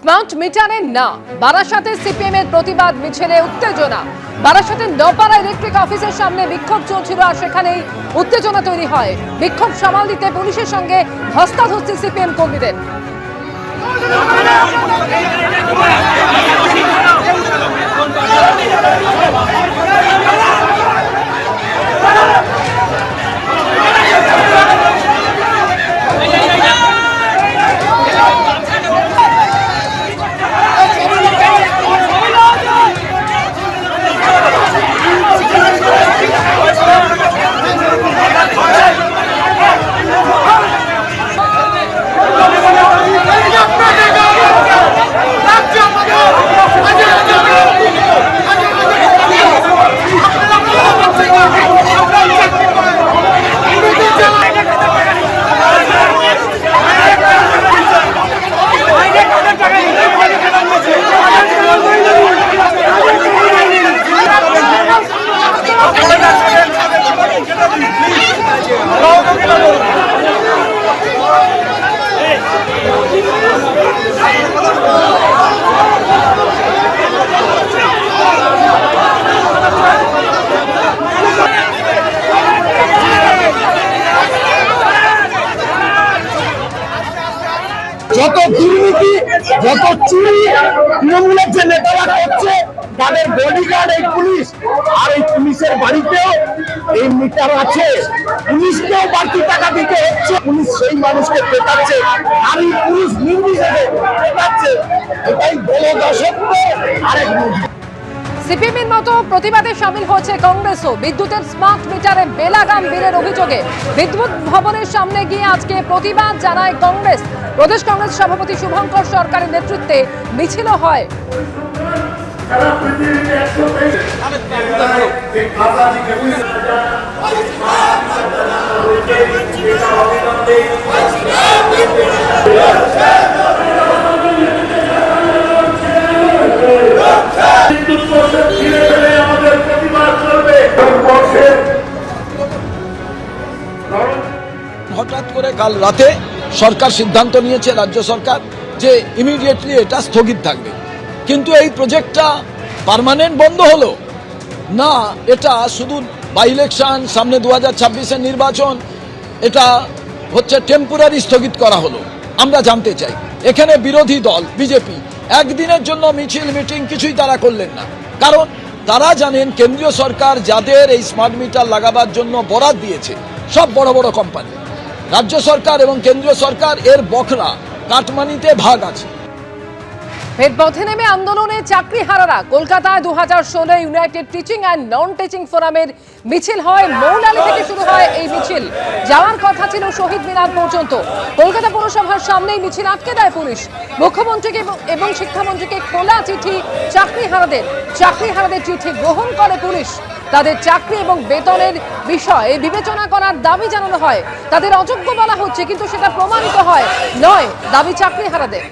Smart মিটারে না, বারাসাতে সিপিএম এর প্রতিবাদ মিছিলে উত্তেজনা। বারাসাতের নপাড়া ইলেকট্রিক অফিসের সামনে বিক্ষোভ চলছিল আর সেখানেই উত্তেজনা তৈরি হয়। বিক্ষোভ সামাল দিতে পুলিশের সঙ্গে ধস্তাধস্তি সিপিএম কর্মীদের। যত দুর্নীতি, যত চুরি তৃণমূলের যে নেতারা করছে, তাদের বডিগার্ড এই পুলিশ। আর এই পুলিশের বাড়িতেও এই মিটার আছে, পুলিশকেও বাড়তি টাকা দিতে হচ্ছে। পুলিশ সেই মানুষকে পেটাচ্ছে, আর এই পুলিশ নির্বিশেষে পেটাচ্ছে। এটাই বড় দশত্ব আরেক মুখ। সিপিএম এর মতো প্রতিবাদে সামিল হয়েছে কংগ্রেসও। বিদ্যুতের স্মার্ট মিটারে বেলাগাম বিলের অভিযোগে বিদ্যুৎ ভবনের সামনে গিয়ে আজকে প্রতিবাদ জানায় কংগ্রেস। প্রদেশ কংগ্রেস সভাপতি শুভঙ্কর সরকারের নেতৃত্বে মিছিল হয়। হঠাৎ করে কাল রাতে সরকার সিদ্ধান্ত নিয়েছে, রাজ্য সরকার, যে ইমিডিয়েটলি এটা স্থগিত থাকবে। কিন্তু এই প্রজেক্টটা পার্মানেন্ট বন্ধ হলো না, এটা শুধু বাই ইলেকশন, সামনে 2026-এর নির্বাচন, এটা হচ্ছে টেম্পোরারি স্থগিত করা হলো। আমরা জানতে চাই, এখানে বিরোধী দল বিজেপি একদিনের জন্য মিছিল মিটিং কিছুই তারা করলেন না, কারণ তারা জানেন কেন্দ্রীয় সরকার যাদের এই স্মার্ট মিটার লাগাবার জন্য বরাদ দিয়েছে সব বড় বড় কোম্পানি। রাজ্য সরকার এবং কেন্দ্রীয় সরকার এর বখরা কাটমানিতে ভাগ আছে। পথে নেমে আন্দোলনে চাকরিহারারা। কলকাতায় 2016 United teaching and non teaching ফোরামের মিছিল হয়। মৌলালী থেকে শুরু হয় এই মিছিল, যাওয়ার কথা ছিল শহীদ মিনার পর্যন্ত। কলকাতা পৌরসভার সামনেই মিছিল আটকে দেয় পুলিশ। মুখ্যমন্ত্রীকে এবং শিক্ষামন্ত্রীকে খোলা চিঠি চাকরিহারাদের চিঠি গ্রহণ করে পুলিশ। তাদের চাকরি এবং বেতনের বিষয়ে বিবেচনা করার দাবি জানানো হয়। তাদের অযোগ্য বলা হচ্ছে, কিন্তু সেটা প্রমাণিত হয় নয় দাবি চাকরিহারাদের।